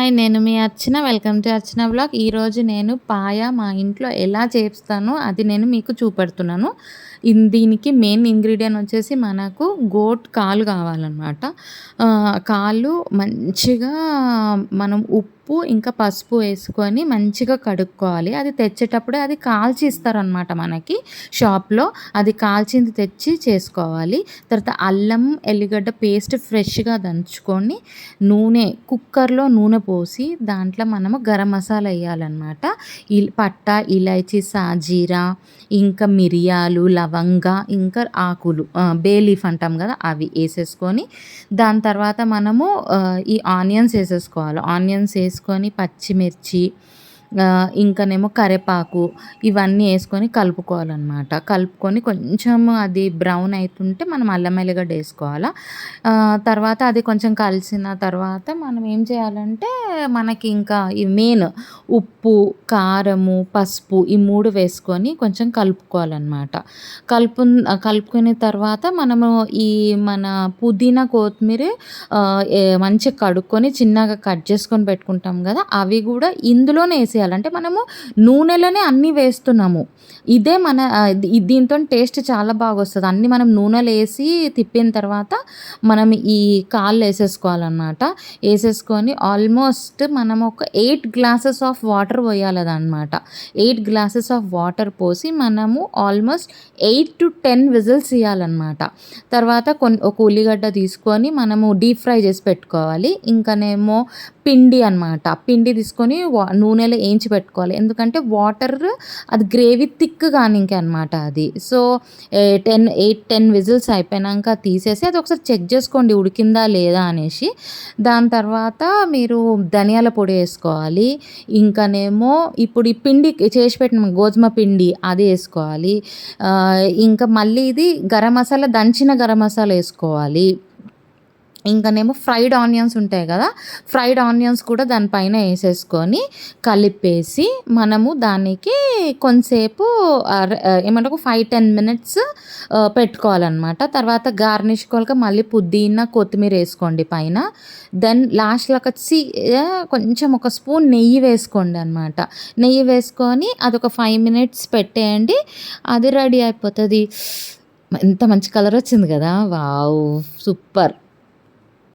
Hi! నేను మీ Archana. Welcome to Archana vlog. ఈరోజు నేను పాయ మా ఇంట్లో ఎలా చేస్తానో అది నేను మీకు చూపెడుతున్నాను. దీనికి మెయిన్ ఇంగ్రీడియెంట్ వచ్చేసి మనకు గోట్ కాలు కావాలనమాట. కాళ్ళు మంచిగా మనం ఉప్పు ఇంకా పసుపు వేసుకొని మంచిగా కడుక్కోవాలి. అది తెచ్చేటప్పుడే అది కాల్చి ఇస్తారనమాట మనకి షాప్‌లో. అది కాల్చింది తెచ్చి చేసుకోవాలి. తర్వాత అల్లం, ఎల్లిగడ్డ పేస్ట్ ఫ్రెష్‌గా దంచుకొని కుక్కర్‌లో నూనె పోసి దాంట్లో మనము గరం మసాలా ఎయ్యాలనమాట. పట్టా, ఇలైచి, సాజీరా, ఇంకా మిరియాలు, లవంగా, ఇంకా ఆకులు బే లీఫ్ అంటాం కదా! అవి ఏసేసుకొని దాని తర్వాత మనము ఈ ఆనియన్స్ ఏసేసుకోవాలి. ఆనియన్స్ ఏసుకొని పచ్చిమిర్చి ఇంకనేమో కరివేపాకు ఇవన్నీ ఏసుకొని కలుపుకోవాలనమాట. కలుపుకొని కొంచెం అది బ్రౌన్ అయితుంటే మనం అల్లం ఎల్లిగడ్డ ఏసుకోవాలా. తర్వాత అది కొంచెం కలిసిన తర్వాత మనం ఏం చేయాలంటే మనకి ఇంకా ఈ మెయిన్ ఉప్పు, కారము, పసుపు ఈ 3 వేసుకొని కొంచెం కలుపుకోవాలనమాట. కలుపుకున్న తర్వాత మనము మన పుదీనా, కొత్తిమీర మంచిగా కడుక్కొని చిన్నగా కట్ చేసుకొని పెట్టుకుంటాం కదా! అవి కూడా ఇందులోనే ఏసేయాలి. అంటే మనము నూనెలోనే అన్నీ వేస్తున్నాము. ఇదే మన దీనితోని టేస్ట్ చాలా బాగొస్తది. అన్నీ మనం నూనెలో ఏసి తిప్పిన తర్వాత మనం ఈ కాళ్ళు ఏసేసుకోవాలనమాట. ఏసేసుకొని ఆల్మోస్ట్ మనం ఒక 8 గ్లాసెస్ ఆఫ్ వాటర్ పోయాలదనమాట. 8 గ్లాసెస్ ఆఫ్ వాటర్ పోసి మనము ఆల్మోస్ట్ 8-10 విజిల్స్ ఇయ్యాలనమాట. తర్వాత ఒక ఉల్లిగడ్డ తీసుకొని మనము డీప్ ఫ్రై చేసి పెట్టుకోవాలి. ఇంకనేమో పిండి అనమాట. పిండి తీసుకొని నూనెలో ఏంచి పెట్టుకోవాలి. ఎందుకంటే వాటర్ అది గ్రేవీ థిక్ కానీకి అనమాట అది. సో 8-10 విజిల్స్ అయిపోయినాక తీసేసి అది ఒకసారి చెక్ చేసుకోండి ఉడికిందా లేదా అనేసి. దాని తర్వాత మీరు ధనియాల పొడి వేసుకోవాలి. ఇంకనేమో ఇప్పుడు ఈ పిండి చేసి పెట్టిన గోధుమ పిండి అది వేసుకోవాలి. ఇంకా మళ్ళీ ఇది గరం మసాలా, దంచిన గరం మసాలా వేసుకోవాలి. ఇంకనేమో ఫ్రైడ్ ఆనియన్స్ ఉంటాయి కదా! ఫ్రైడ్ ఆనియన్స్ కూడా దానిపైన ఏసేసుకొని కలిపేసి మనము దానికి కొంసేపు ఏమంటారు 5-10 మినిట్స్ పెట్టుకోవాలనమాట. తర్వాత గార్నిష్‌కొలక మళ్ళీ పుదీనా, కొత్తిమీర ఏసుకోండి పైన. దెన్ లాస్ట్‌లో కొంచెం ఒక స్పూన్ నెయ్యి వేసుకోండి అనమాట. నెయ్యి వేసుకొని అదొక 5 మినిట్స్ పెట్టేయండి. అది రెడీ అయిపోతది. ఎంత మంచి కలర్ వచ్చింది కదా! వావ్! సూపర్.